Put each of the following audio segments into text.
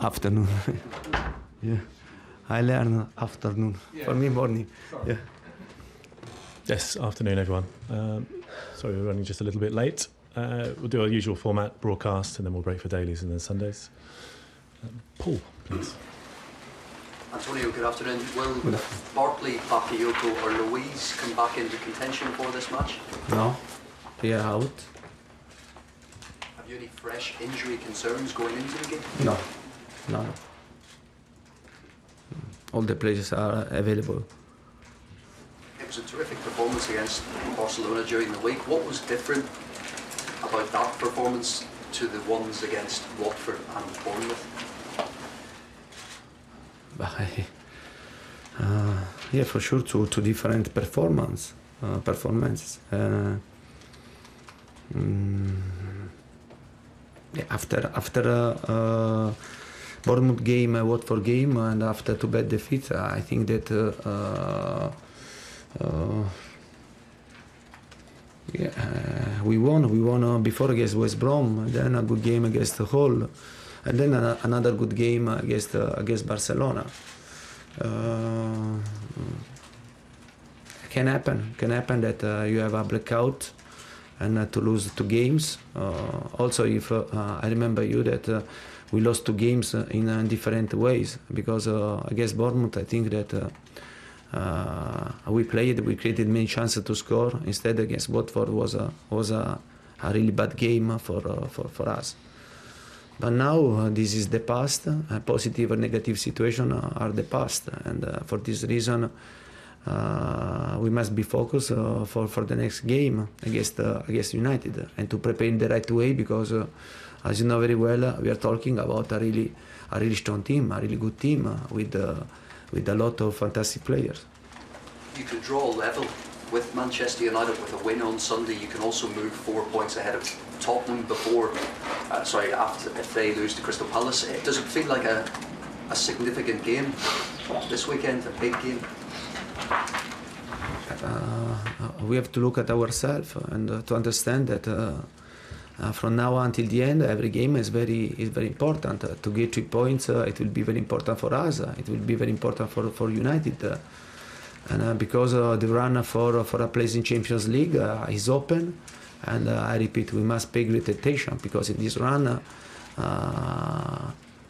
Afternoon. Yeah, I learn afternoon. For me, morning. Yeah. Yes, afternoon, everyone. Sorry, we're running just a little bit late. We'll do our usual format, broadcast, and then we'll break for dailies and then Sundays. Paul, please. Antonio, good afternoon. Will Bartley, Bakayoko or Louise come back into contention for this match? No, they are out. Have you any fresh injury concerns going into the game? No. All the players are available. It was a terrific performance against Barcelona during the week. What was different about that performance to the ones against Watford and Bournemouth? Yeah, for sure, two different performances. Yeah, after Bournemouth game, Watford game, and after two bad defeats, I think that we won. We won before against West Brom, then a good game against Hull, and then another good game against Barcelona. Can happen that you have a blackout and to lose two games. Also, if I remember you that we lost two games in different ways, because against Bournemouth, I think that we created many chances to score. Instead, against Watford was a really bad game for us. But now this is the past. Positive or negative situation are the past, and for this reason, we must be focused for the next game against United, and to prepare in the right way, because as you know very well, we are talking about a really strong team, a really good team with a lot of fantastic players. You could draw level with Manchester United with a win on Sunday. You can also move 4 points ahead of Tottenham after if they lose to Crystal Palace. Does it feel like a significant game this weekend, a big game? We have to look at ourselves and to understand that from now until the end, every game is very important. To get 3 points, it will be very important for us. It will be very important for United, and because the run for a place in Champions League is open. And I repeat, we must pay great attention, because in this run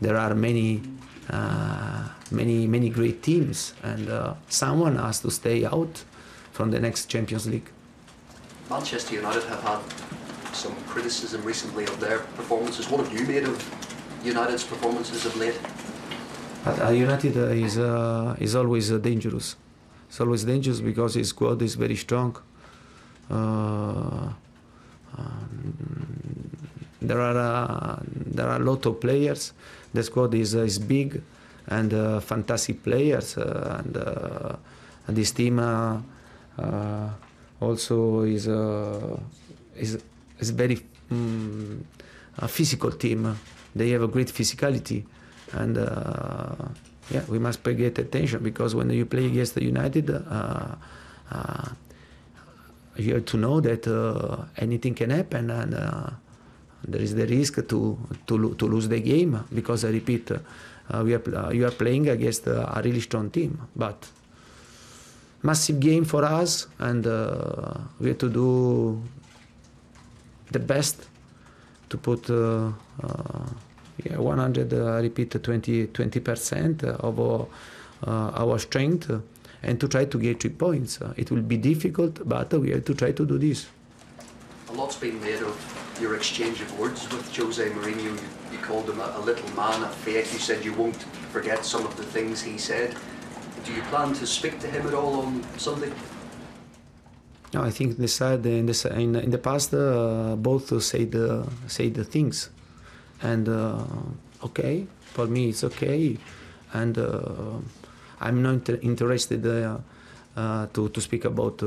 there are many great teams, and someone has to stay out from the next Champions League. Manchester United have had some criticism recently of their performances. What have you made of United's performances of late? United is always dangerous. It's always dangerous because his squad is very strong. There are a lot of players. The squad is big, and fantastic players, and this team also is very a physical team. They have a great physicality, and yeah, we must pay great attention, because when you play against the United, you have to know that anything can happen, and there is the risk to lose the game, because I repeat, you are playing against a really strong team. But massive game for us, and we have to do the best to put 100, I repeat, 20% of our strength, and to try to get 3 points. It will be difficult, but we have to try to do this. A lot's been made of your exchange of words with Jose Mourinho. You called him a little man of faith. You said you won't forget some of the things he said. Do you plan to speak to him at all on Sunday? No, I think in the past both say the things, and okay, for me it's okay, and I'm not interested to speak about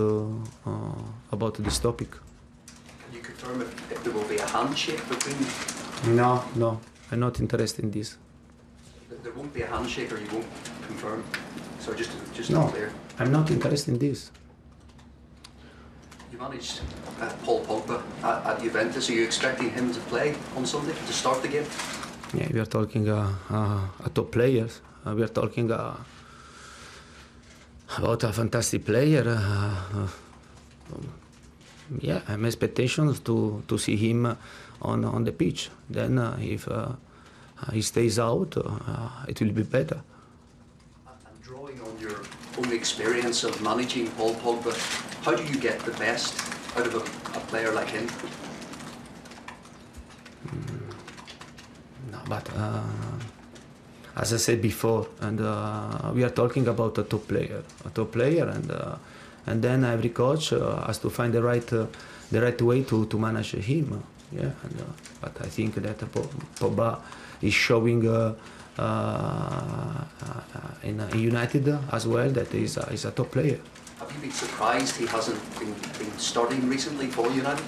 this topic. Can you confirm if there will be a handshake between you? No, I'm not interested in this. There won't be a handshake, or you won't confirm? So just no, to be clear. I'm not interested in this. You managed Paul Pogba at Juventus. Are you expecting him to play on Sunday, to start the game? Yeah, we are talking top players. We are talking about a fantastic player. Yeah, I'm expectations to see him on the pitch. Then if he stays out, it will be better. And drawing on your own experience of managing Paul Pogba, how do you get the best out of a player like him? No, but as I said before, and we are talking about a top player, and then every coach has to find the right way to manage him. Yeah, but I think that Pogba is showing in United as well that he's a top player. Have you been surprised he hasn't been starting recently for United?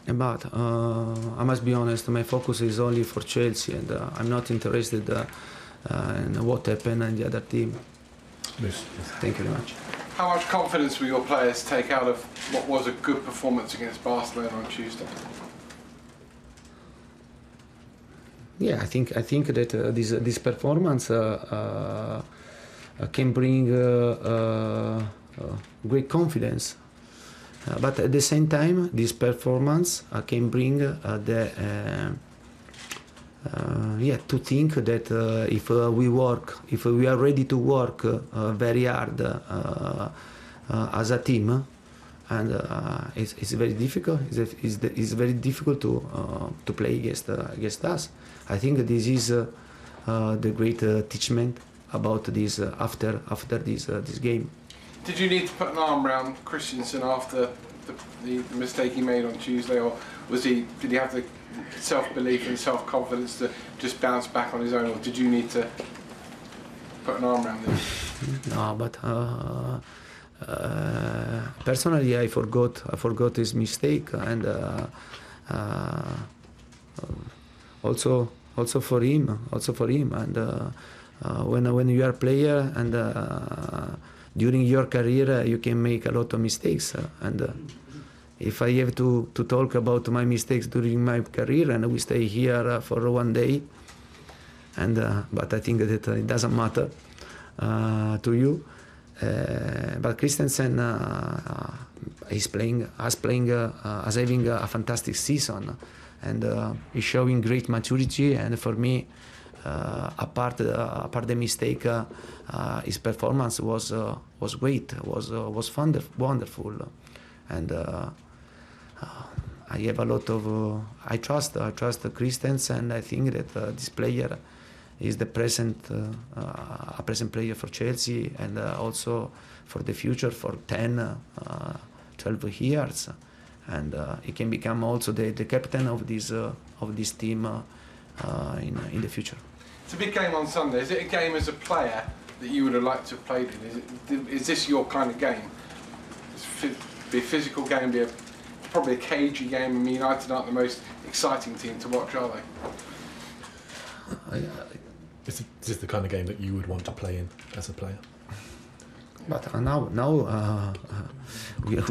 But I must be honest, my focus is only for Chelsea, and I'm not interested in what happened in the other team. Yes. Thank you very much. How much confidence will your players take out of what was a good performance against Barcelona on Tuesday? Yeah, I think that this performance can bring great confidence. But at the same time, this performance can bring to think that if we are ready to work very hard as a team, and it's very difficult. It's very difficult to play against us. I think this is the great teachment about this after this game. Did you need to put an arm around Christensen after the mistake he made on Tuesday, or did he have the self-belief and self-confidence to just bounce back on his own, or did you need to put an arm around him? No, but personally, I forgot his mistake, and also for him, and when you are a player and during your career you can make a lot of mistakes, and if I have to talk about my mistakes during my career, and we stay here for one day, and but I think that it doesn't matter to you. But Christensen is having a fantastic season, and he's showing great maturity. And for me, apart the mistake, his performance was great, was wonderful, and I have a lot of I trust Christensen, and I think that this player is a present player for Chelsea, and also for the future, for 10, 12 years, and he can become also the captain of this team in the future. It's a big game on Sunday. Is it a game as a player that you would have liked to have played in? Is this your kind of game? Be a physical game, probably a cagey game, and United aren't the most exciting team to watch, are they? Is this the kind of game that you would want to play in as a player? But now we have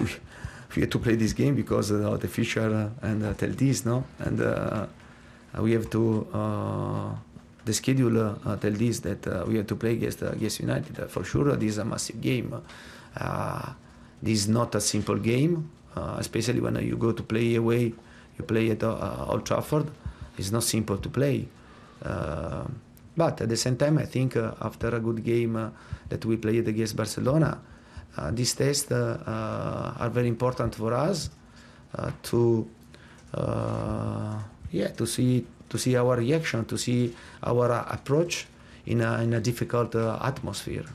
to play this game because the future and tell this, no, and we have to the schedule tell this that we have to play against United. For sure, this is a massive game. This is not a simple game, especially when you go to play away. You play at Old Trafford. It's not simple to play. But at the same time, I think after a good game that we played against Barcelona, these tests are very important for us to see our reaction, to see our approach in a difficult atmosphere.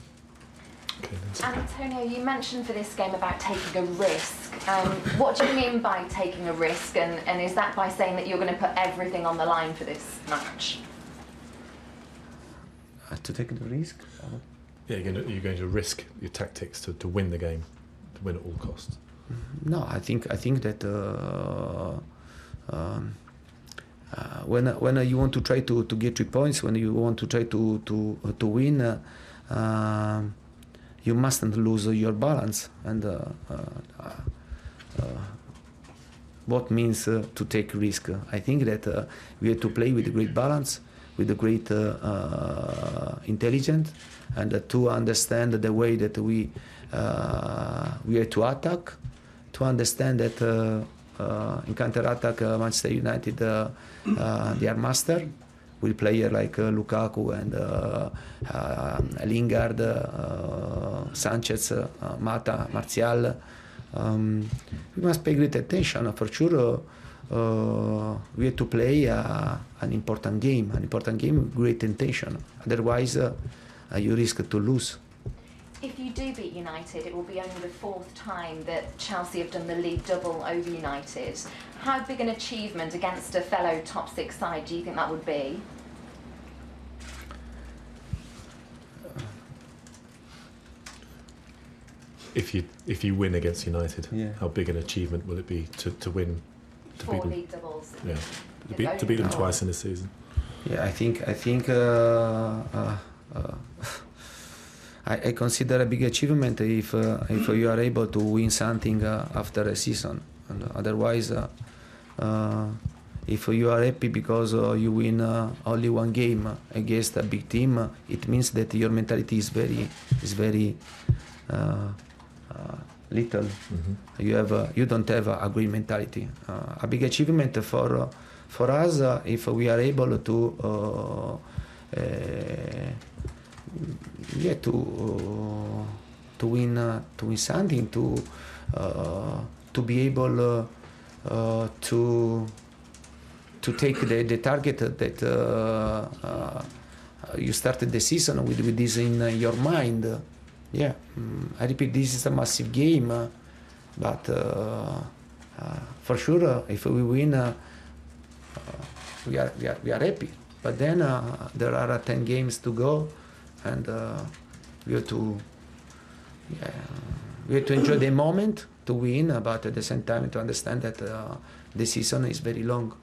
Antonio, you mentioned for this game about taking a risk. What do you mean by taking a risk, and is that by saying that you're going to put everything on the line for this match? To take the risk? Yeah, you're going to risk your tactics to win the game, to win at all costs. No, I think that when you want to try to get 3 points, when you want to try to win, you mustn't lose your balance, and what means to take risk. I think that we have to play with a great balance, with a great intelligence, and to understand the way that we have to attack, to understand that in counter-attack Manchester United they are master with players like Lukaku and Lingard, Sanchez, Mata, Martial. We must pay great attention. For sure, we have to play an important game with great intention. Otherwise, you risk to lose. If you do beat United, it will be only the 4th time that Chelsea have done the league double over United. How big an achievement against a fellow top 6 side do you think that would be? If you win against United, yeah. How big an achievement will it be to win? To 4 beat them? league doubles. Yeah, to beat them twice in a season. Yeah, I think I consider a big achievement if you are able to win something after a season. And otherwise, if you are happy because you win only one game against a big team, it means that your mentality is very little. Mm-hmm. You don't have a great mentality. A big achievement for us if we are able to win something, to be able to take the target that you started the season with this in your mind. Yeah, I repeat, this is a massive game, but for sure, if we win, we are happy. But then there are 10 games to go, and we have to enjoy the moment to win, but at the same time to understand that the season is very long.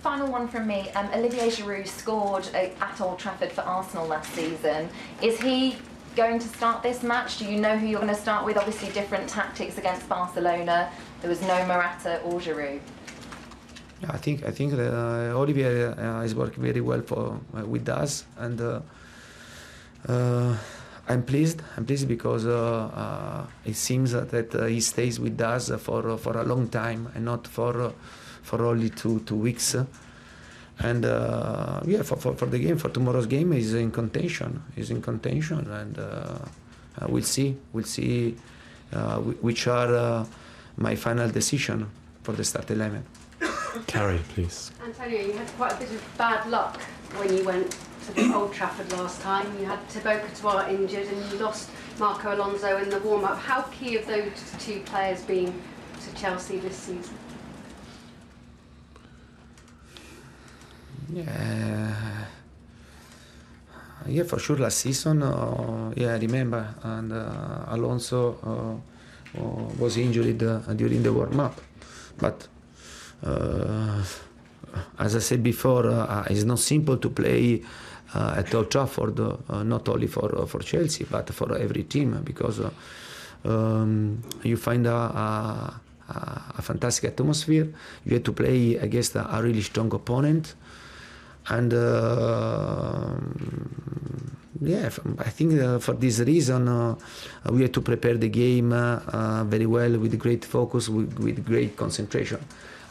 Final one from me. Olivier Giroud scored at Old Trafford for Arsenal last season. Is he going to start this match? Do you know who you're going to start with? Obviously different tactics against Barcelona. There was no Morata or Giroud. I think that Olivier is working very well with us, and I'm pleased because it seems that he stays with us for a long time and not for only two weeks. And for the game, for tomorrow's game, is in contention. And we'll see which are my final decision for the start 11. Carrie, please. Antonio, you had quite a bit of bad luck when you went to the Old Trafford last time. You had Thibaut Courtois injured and you lost Marco Alonso in the warm-up. How key have those 2 players been to Chelsea this season? Yeah, for sure. Last season, I remember, and Alonso was injured during the warm-up. But as I said before, it's not simple to play at Old Trafford, not only for Chelsea, but for every team, because you find a fantastic atmosphere. You have to play against a really strong opponent. And I think for this reason we have to prepare the game very well, with great focus, with great concentration.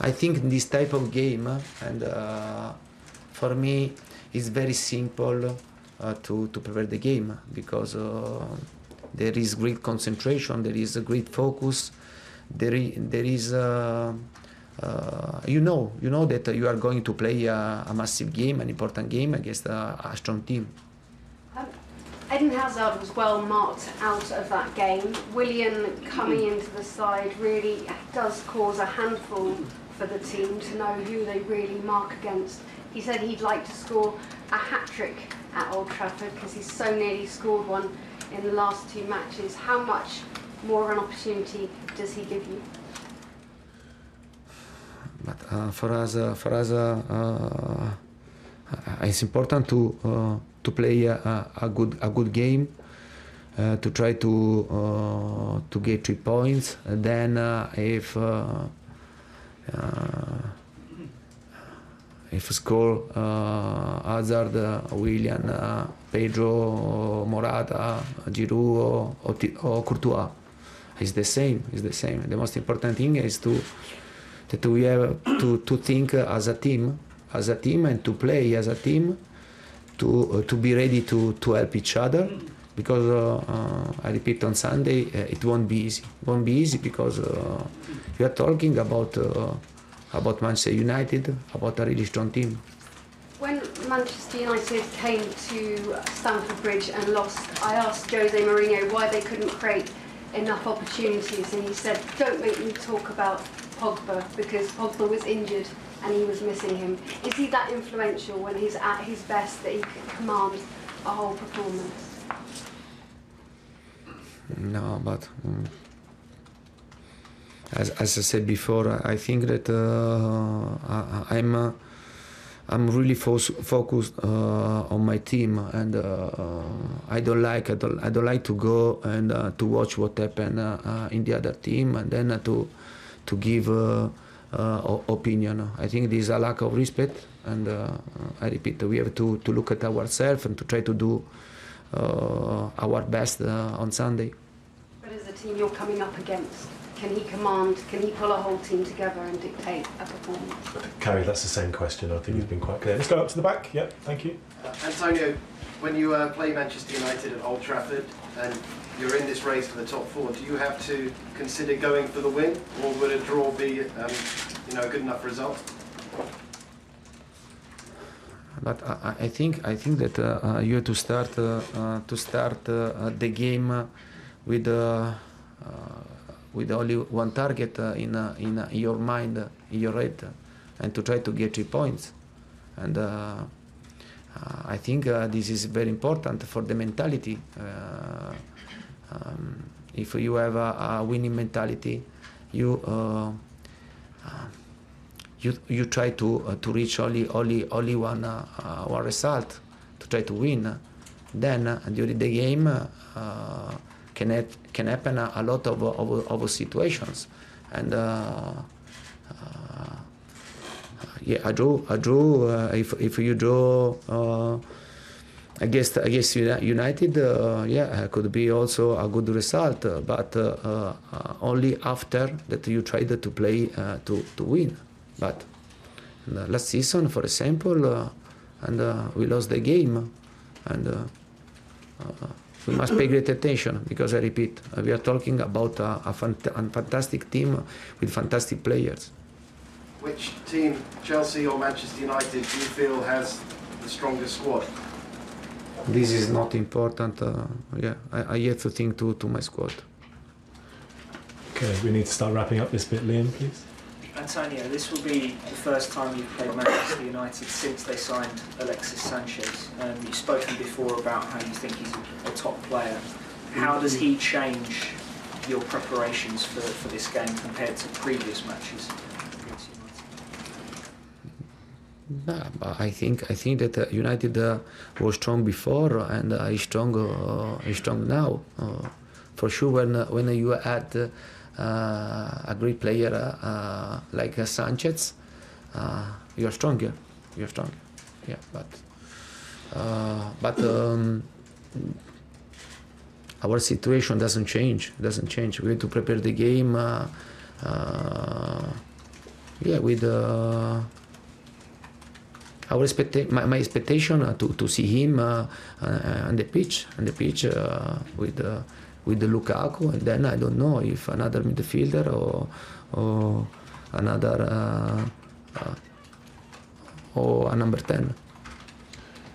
I think this type of game, and for me, it's very simple to prepare the game, because there is great concentration, there is a great focus, there is. You know that you are going to play a massive game, an important game against a strong team. Eden Hazard was well marked out of that game. Willian coming into the side really does cause a handful for the team to know who they really mark against. He said he'd like to score a hat-trick at Old Trafford because he's so nearly scored one in the last 2 matches. How much more of an opportunity does he give you? But for us, it's important to play a good game, to try to get 3 points. And then if if score Hazard, Willian, Pedro, Morata, Giroud or Courtois. It's the same. The most important thing is that we have to think as a team and to play as a team, to be ready to help each other. Because I repeat, on Sunday it won't be easy. It won't be easy because we are talking about Manchester United, about a really strong team. When Manchester United came to Stamford Bridge and lost, I asked Jose Mourinho why they couldn't create enough opportunities, and he said, "Don't make me talk about Pogba, because Pogba was injured and he was missing him." Is he that influential when he's at his best that he can command a whole performance? No, but as I said before, I think that I'm really focused on my team, and I don't like to go and to watch what happened in the other team, and then to give opinion. I think this is a lack of respect, and I repeat, we have to look at ourselves and to try to do our best on Sunday. But as a team you're coming up against, can he pull a whole team together and dictate a performance? Carrie, that's the same question. I think you've been quite clear. Let's go up to the back. Yep, thank you. Antonio, when you play Manchester United at Old Trafford and you're in this race for the top four, do you have to consider going for the win, or would a draw be a good enough result? But I think that you have to start the game with only one target in your mind, in your head, and to try to get 3 points. And I think this is very important for the mentality. If you have a winning mentality, you try to reach only one result, to try to win. Then during the game can happen a lot of situations, and a draw. If you draw against United, could be also a good result, but only after that you tried to play to win. But last season, for example, we lost the game, and we must pay great attention, because I repeat, we are talking about a fantastic team with fantastic players. Which team, Chelsea or Manchester United, do you feel has the strongest squad? This is not important. I have to think to my squad. Okay, we need to start wrapping up this bit. Liam, please. Antonio, this will be the first time you've played Manchester United since they signed Alexis Sanchez. You've spoken before about how you think he's a top player. How does he change your preparations for this game compared to previous matches against United? But I think that United was strong before, and is strong now. For sure, when you add a great player like Sanchez, you're stronger. Yeah, but our situation doesn't change. We have to prepare the game. With my expectation to see him on the pitch with the Lukaku, and then I don't know if another midfielder or another or a number 10.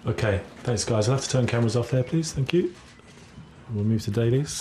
Okay, thanks guys. I'll have to turn cameras off there, please. Thank you. We'll move to dailies.